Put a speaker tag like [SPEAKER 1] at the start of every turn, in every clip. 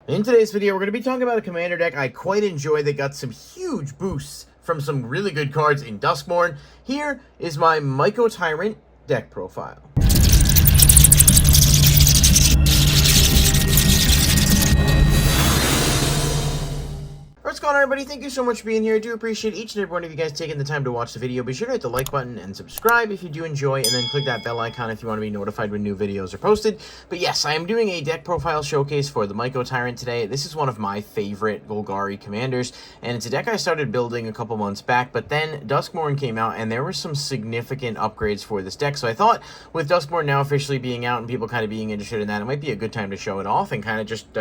[SPEAKER 1] In today's video, we're going to be talking about a commander deck I quite enjoy that got some huge boosts from some really good cards in Duskmourn. Here is my Mycotyrant deck profile. What's going on, everybody? Thank you so much for being here. I do appreciate each and every one of you guys taking the time to watch the video. Be sure to hit the like button and subscribe if you do enjoy, and then click that bell icon if you want to be notified when new videos are posted. But yes, I am doing a deck profile showcase for the Mycotyrant today. This is one of my favorite Golgari commanders, and it's a deck I started building a couple months back, but then Duskmourn came out, and there were some significant upgrades for this deck. So I thought, with Duskmourn now officially being out and people kind of being interested in that, it might be a good time to show it off and kind of just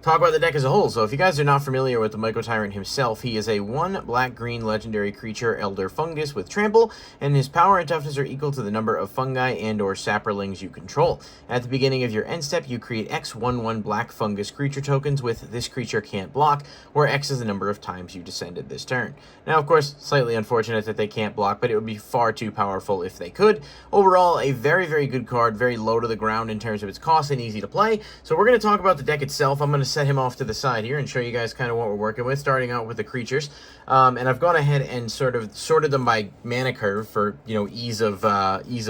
[SPEAKER 1] talk about the deck as a whole. So if you guys are not familiar with the Mycotyrant himself, he is a 1 black-green legendary creature, Elder Fungus with Trample, and his power and toughness are equal to the number of fungi and or sapperlings you control. At the beginning of your end step, you create X 1/1 black fungus creature tokens with this creature can't block, where X is the number of times you descended this turn. Now, of course, slightly unfortunate that they can't block, but it would be far too powerful if they could. Overall, a very, very good card, very low to the ground in terms of its cost and easy to play. So we're going to talk about the deck itself. I'm going to set him off to the side here and show you guys kind of what we're working with, starting out with the creatures. And I've gone ahead and sort of sorted them by mana curve for, you know, ease of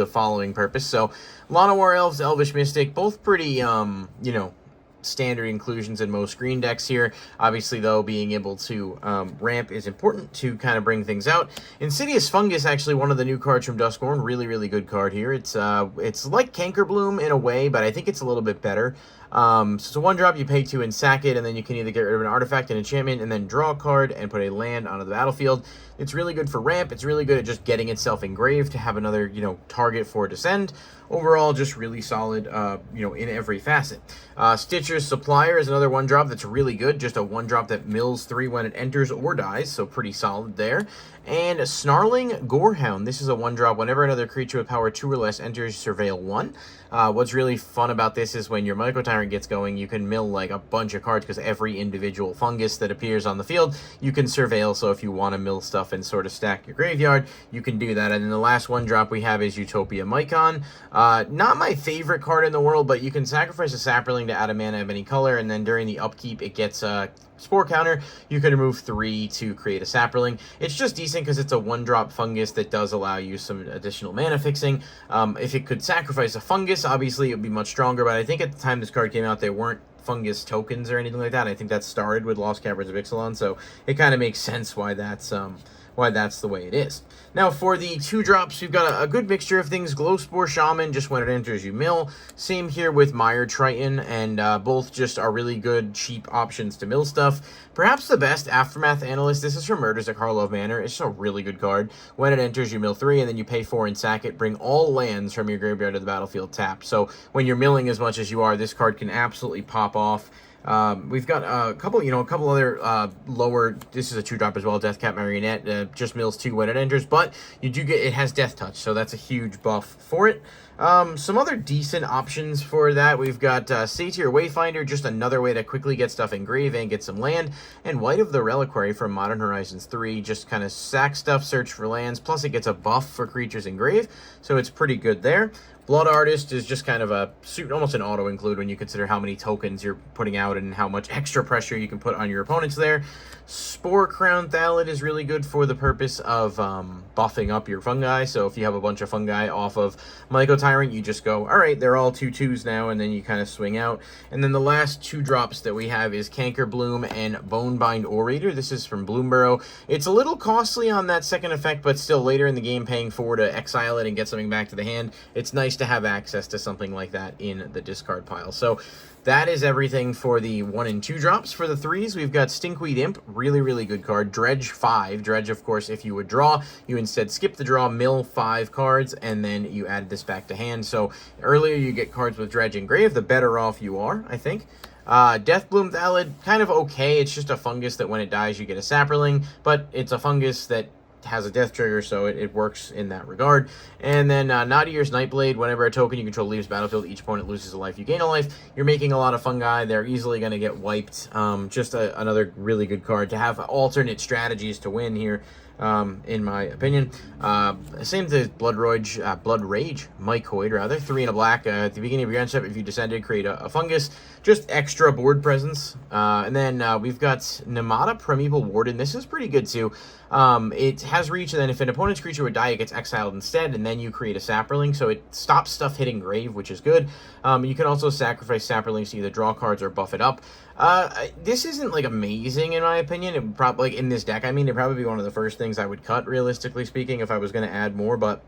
[SPEAKER 1] following purpose. So Lana War Elves, Elvish Mystic, both pretty, you know, standard inclusions in most green decks here. Obviously, though, being able to ramp is important to kind of bring things out. Insidious Fungus, actually one of the new cards from Duskmourn. Really, really good card here. It's like Cankerbloom in a way, but I think it's a little bit better. So it's a 1-drop, you pay 2 and sack it, and then you can either get rid of an artifact, an enchantment, and then draw a card and put a land onto the battlefield. It's really good for ramp. It's really good at just getting itself engraved to have another, you know, target for descend. Overall, just really solid, you know, in every facet. Stitcher's Supplier is another 1-drop that's really good. Just a 1-drop that mills 3 when it enters or dies, so pretty solid there. And Snarling Gorehound. This is a 1-drop. Whenever another creature with power 2 or less enters, surveil 1. What's really fun about this is when your Mycotyrant gets going, you can mill like a bunch of cards because every individual fungus that appears on the field, you can surveil. So if you want to mill stuff and sort of stack your graveyard, you can do that. And then the last 1-drop we have is Utopia Mycon. Not my favorite card in the world, but you can sacrifice a sapperling to add a mana of any color, and then during the upkeep, it gets Spore counter. You can remove 3 to create a sapperling. It's just decent because it's a 1-drop fungus that does allow you some additional mana fixing. If it could sacrifice a fungus, obviously it would be much stronger, but I think at the time this card came out, there weren't fungus tokens or anything like that. I think that started with Lost Caverns of Ixalan, so it kind of makes sense why that's the way it is. Now, for the 2-drops, we've got a good mixture of things. Glowspore Shaman, just when it enters, you mill. Same here with Mire Triton, and both just are really good, cheap options to mill stuff. Perhaps the best, Aftermath Analyst. This is from Murders at Karlov Manor. It's just a really good card. When it enters, you mill 3, and then you pay 4 and sack it. Bring all lands from your graveyard to the battlefield tapped. So when you're milling as much as you are, this card can absolutely pop off. We've got a couple other lower. This is a 2-drop as well. Deathcap Marionette just mills 2 when it enters, but you do get, it has Death Touch, so that's a huge buff for it. Some other decent options for that. We've got Satyr Wayfinder, just another way to quickly get stuff engraved and get some land. And White of the Reliquary from Modern Horizons 3, just kind of sack stuff, search for lands, plus it gets a buff for creatures engraved, so it's pretty good there. Blood Artist is just kind of almost an auto-include when you consider how many tokens you're putting out and how much extra pressure you can put on your opponents there. Spore Crown Thallid is really good for the purpose of buffing up your fungi. So if you have a bunch of fungi off of Mycotyrant, you just go, all right, they're all 2/2s now, and then you kind of swing out. And then the last 2-drops that we have is Cankerbloom and Bonebind Orator. This is from Bloomburrow. It's a little costly on that second effect, but still later in the game, paying 4 to exile it and get something back to the hand. It's nice to have access to something like that in the discard pile. So that is everything for the 1 and 2-drops. For the 3s, we've got Stinkweed Imp, really, really good card. Dredge 5. Dredge, of course, if you would draw, you instead skip the draw, mill 5 cards, and then you add this back to hand. So earlier you get cards with Dredge engraved, the better off you are, I think. Deathbloom Thallid, kind of okay. It's just a fungus that when it dies, you get a sapperling, but it's a fungus that has a death trigger, so it works in that regard. And then Nadier's Nightblade, whenever a token you control leaves battlefield, each opponent loses a life, you gain a life. You're making a lot of fungi. They're easily going to get wiped. Just another really good card to have alternate strategies to win here. in my opinion. Same to Blood Rage, Mycoid rather. 3 and a black. At the beginning of your end step, if you descended, create a fungus. Just extra board presence. And then we've got Nemata Primeval Warden. This is pretty good too. It has reach, and then if an opponent's creature would die, it gets exiled instead, and then you create a Saproling, so it stops stuff hitting grave, which is good. You can also sacrifice Saprolings to either draw cards or buff it up. This isn't, like, amazing, in my opinion. It would probably, like, in this deck, I mean, it'd probably be one of the first things I would cut, realistically speaking, if I was going to add more, but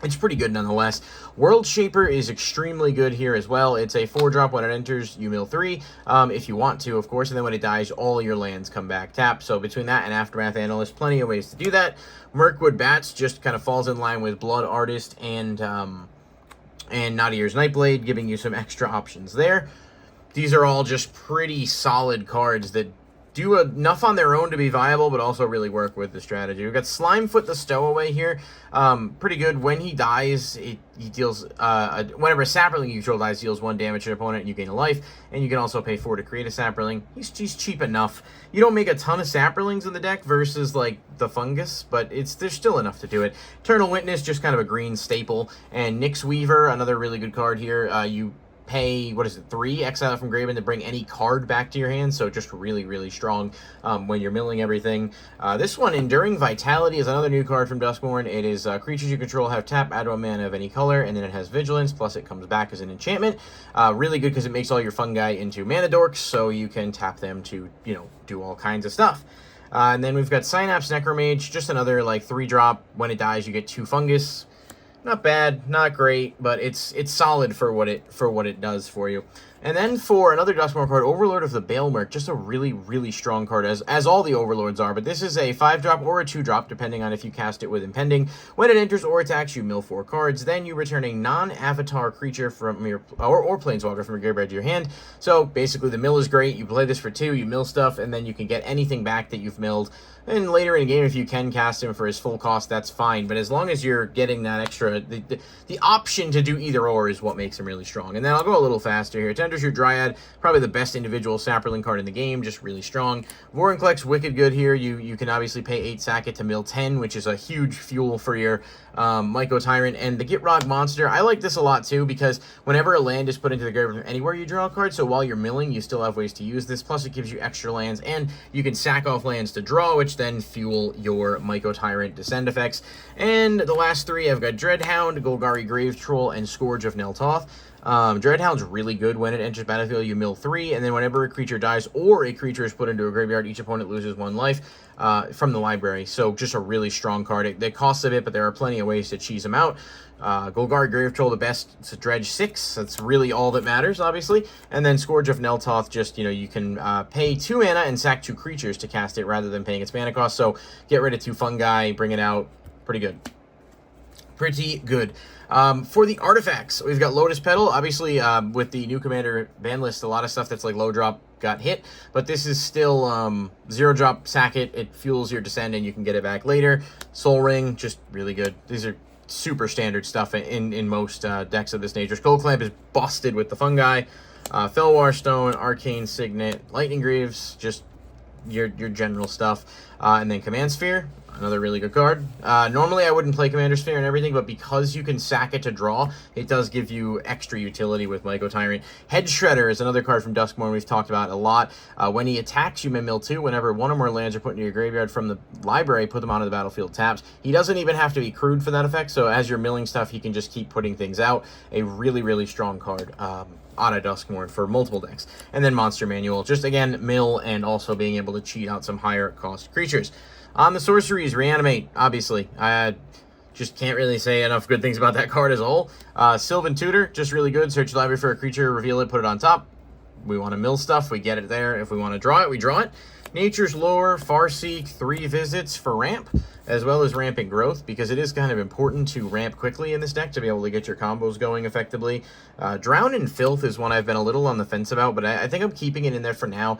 [SPEAKER 1] it's pretty good nonetheless. World Shaper is extremely good here as well. It's a 4-drop. When it enters, you mill 3, if you want to, of course, and then when it dies, all your lands come back tapped. So between that and Aftermath Analyst, plenty of ways to do that. Mirkwood Bats just kind of falls in line with Blood Artist and Nadier's Nightblade, giving you some extra options there. These are all just pretty solid cards that do enough on their own to be viable, but also really work with the strategy. We've got Slimefoot the Stowaway here. Pretty good. When he dies, he deals, whenever a Saproling you control dies, deals 1 damage to an opponent, and you gain a life. And you can also pay 4 to create a Saproling. He's cheap enough. You don't make a ton of Saprolings in the deck versus, like, the Fungus, but there's still enough to do it. Eternal Witness, just kind of a green staple. And Nyx Weaver, another really good card here. You pay, 3, exile from Graven to bring any card back to your hand, so just really, really strong when you're milling everything. This one, Enduring Vitality, is another new card from Duskmourn. It is creatures you control have tap, add 1 mana of any color, and then it has Vigilance, plus it comes back as an enchantment. Really good because it makes all your fungi into mana dorks, so you can tap them to, do all kinds of stuff. And then we've got Synapse Necromage, just another, like, 3-drop. When it dies, you get 2 fungus. Not bad, not great, but it's solid for what it does for you. And then for another Duskmourn card, Overlord of the Baelmerk, just a really, really strong card, as all the Overlords are. But this is a 5-drop or a 2-drop, depending on if you cast it with Impending. When it enters or attacks, you mill 4 cards. Then you return a non-avatar creature from your or Planeswalker from your graveyard to your hand. So basically, the mill is great. You play this for 2, you mill stuff, and then you can get anything back that you've milled. And later in the game, if you can cast him for his full cost, that's fine. But as long as you're getting that extra, the option to do either or is what makes him really strong. And then I'll go a little faster here. It enters your Dryad, probably the best individual Saproling card in the game, just really strong. Vorinclex, wicked good here. You can obviously pay 8 sack it to mill 10, which is a huge fuel for your Mycotyrant. And the Gitrog Monster, I like this a lot too, because whenever a land is put into the graveyard from anywhere, you draw a card. So while you're milling, you still have ways to use this. Plus, it gives you extra lands, and you can sack off lands to draw, which then fuel your Mycotyrant descend effects. And the last 3, I've got Dreadhound, Golgari Grave Troll, and Scourge of Neltoth. Dreadhound's really good. When it enters battlefield, you mill 3, and then whenever a creature dies or a creature is put into a graveyard, each opponent loses 1 life from the library. So just a really strong card. It costs a bit, but there are plenty of ways to cheese them out. Golgari Grave Troll, the best. It's a dredge 6. That's really all that matters, obviously. And then Scourge of Neltoth, just, you can pay 2 mana and sack 2 creatures to cast it rather than paying its mana cost. So get rid of 2 fungi, bring it out. Pretty good. Pretty good. For the artifacts, we've got Lotus Petal. Obviously, with the new Commander ban list, a lot of stuff that's like low drop got hit, but this is still 0-drop, sack it, it fuels your descend, and you can get it back later. Soul Ring, just really good. These are super standard stuff in most decks of this nature. Skull Clamp is busted with the fungi. Felwar Stone, Arcane Signet, Lightning Greaves, just your general stuff. And then Command Sphere, another really good card. Normally I wouldn't play Commander Sphere and everything, but because you can sack it to draw, it does give you extra utility with Mycotyrant. Head Shredder is another card from Duskmourn we've talked about a lot. When he attacks, you may mill 2. Whenever 1 or more lands are put into your graveyard from the library, put them onto the battlefield tapped. He doesn't even have to be crewed for that effect, so as you're milling stuff, he can just keep putting things out. A really, really strong card. Out of Duskmourn for multiple decks. And then Monster Manual, just again, mill and also being able to cheat out some higher cost creatures. On the sorceries, Reanimate, obviously. I just can't really say enough good things about that card as a whole. Sylvan Tutor, just really good. Search your library for a creature, reveal it, put it on top. We want to mill stuff, we get it there. If we want to draw it, we draw it. Nature's Lore, Farseek, 3 visits for ramp, as well as ramping growth, because it is kind of important to ramp quickly in this deck to be able to get your combos going effectively. Drown in Filth is one I've been a little on the fence about, but I think I'm keeping it in there for now.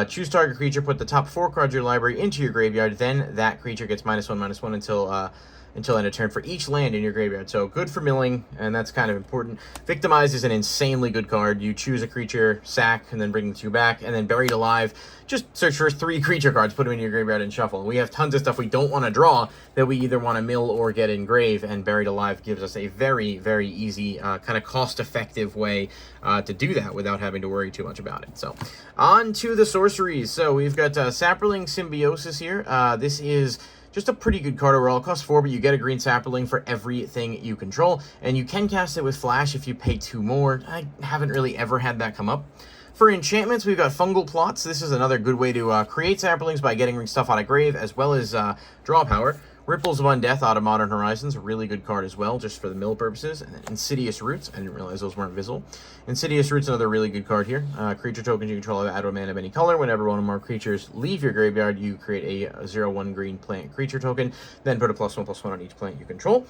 [SPEAKER 1] Choose target creature, put the top 4 cards of your library into your graveyard, then that creature gets -1/-1 until until end of turn for each land in your graveyard. So good for milling, and that's kind of important. Victimize is an insanely good card. You choose a creature, sack, and then bring the 2 back, and then Buried Alive. Just search for 3 creature cards, put them in your graveyard, and shuffle. We have tons of stuff we don't want to draw that we either want to mill or get engrave, and Buried Alive gives us a very, very easy, kind of cost-effective way to do that without having to worry too much about it. So, on to the sorceries. So, we've got Saproling Symbiosis here. This is just a pretty good card overall. It costs 4, but you get a green Saproling for everything you control, and you can cast it with Flash if you pay 2 more. I haven't really ever had that come up. For enchantments, we've got Fungal Plots. This is another good way to create Saplings by getting stuff out of grave, as well as draw power. Ripples of Undeath out of Modern Horizons, a really good card as well, just for the mill purposes. And then Insidious Roots, I didn't realize those weren't visible. Insidious Roots, another really good card here. Creature tokens you control add 1 mana of any color. Whenever one or more creatures leave your graveyard, you create a 0/1 green plant creature token, then put a +1/+1 on each plant you control.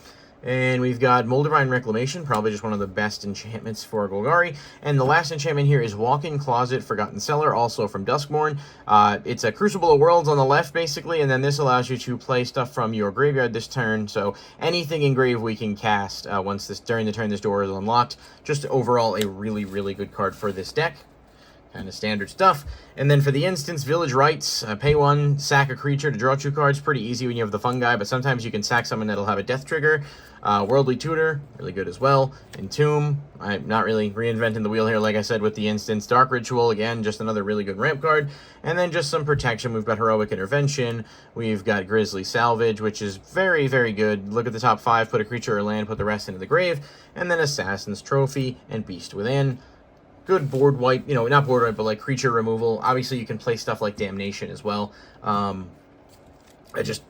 [SPEAKER 1] And we've got Moldavine Reclamation, probably just one of the best enchantments for Golgari. And the last enchantment here is Walk-in Closet, Forgotten Cellar, also from Duskmourn. It's a Crucible of Worlds on the left, basically, and then this allows you to play stuff from your graveyard this turn. So anything in grave we can cast during the turn this door is unlocked. Just overall a really, really good card for this deck. Kind of standard stuff. And then for the instance, Village Rites, pay 1, sack a creature to draw 2 cards. Pretty easy when you have the fungi, but sometimes you can sack something that'll have a death trigger. Worldly Tutor, really good as well. Entomb, I'm not really reinventing the wheel here, like I said, with the instance. Dark Ritual, again, just another really good ramp card. And then just some protection. We've got Heroic Intervention. We've got Grisly Salvage, which is very, very good. Look at the top 5, put a creature or land, put the rest into the grave. And then Assassin's Trophy and Beast Within. Good board wipe, you know, not board wipe, but like creature removal. Obviously, you can play stuff like Damnation as well.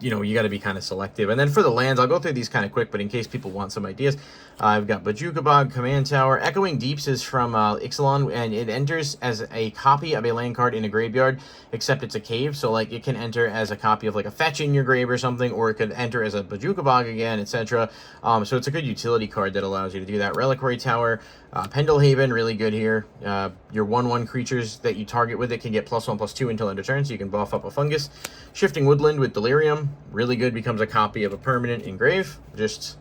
[SPEAKER 1] You know, you got to be kind of selective. And then for the lands, I'll go through these kind of quick, but in case people want some ideas, I've got Bajuka Bog, Command Tower. Echoing Deeps is from Ixalan, and it enters as a copy of a land card in a graveyard, except it's a cave. So, like, it can enter as a copy of, like, a fetch in your grave or something, or it could enter as a Bajuka Bog again, etc. So it's a good utility card that allows you to do that. Reliquary Tower, Pendlehaven, really good here. Your 1/1 creatures that you target with it can get +1/+2 until end of turn, so you can buff up a fungus. Shifting Woodland with Delirium, really good, becomes a copy of a permanent in grave. Just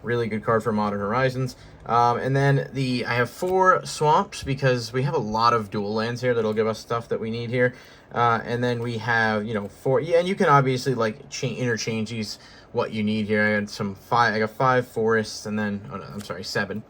[SPEAKER 1] really good card for Modern Horizons. And then I have 4 swamps because we have a lot of dual lands here that'll give us stuff that we need here. And then we have, you know, 4, yeah, and you can obviously like interchange these what you need here. I got 5 forests, and then, oh no, I'm sorry, 7.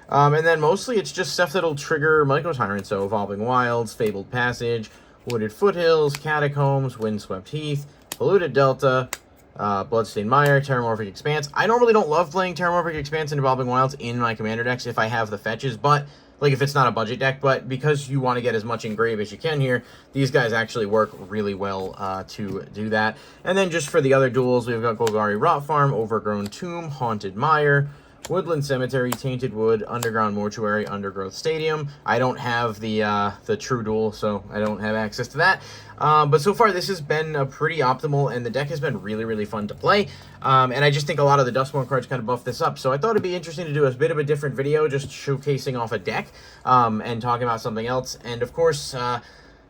[SPEAKER 1] And then mostly it's just stuff that'll trigger Mycotyrant, so Evolving Wilds, Fabled Passage, Wooded Foothills, Catacombs, Windswept Heath, Polluted Delta, Bloodstained Mire, Terramorphic Expanse. I normally don't love playing Terramorphic Expanse and Evolving Wilds in my commander decks if I have the fetches, but, like, if it's not a budget deck, but because you want to get as much engrave as you can here, these guys actually work really well to do that. And then just for the other duels, we've got Golgari Rot Farm, Overgrown Tomb, Haunted Mire, Woodland Cemetery, Tainted Wood, Underground Mortuary, Undergrowth Stadium. I don't have the true duel, so I don't have access to that. But so far, this has been pretty optimal, and the deck has been really, really fun to play. And I just think a lot of the Duskmourn cards kind of buff this up. So I thought it'd be interesting to do a bit of a different video, just showcasing off a deck and talking about something else. And of course,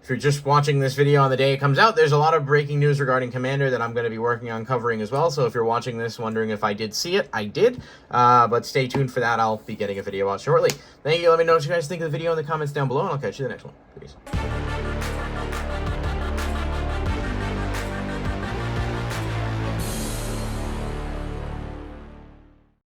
[SPEAKER 1] if you're just watching this video on the day it comes out, there's a lot of breaking news regarding Commander that I'm going to be working on covering as well. So if you're watching this wondering if I did see it, I did. But stay tuned for that. I'll be getting a video out shortly. Thank you. Let me know what you guys think of the video in the comments down below, and I'll catch you in the next one. Peace.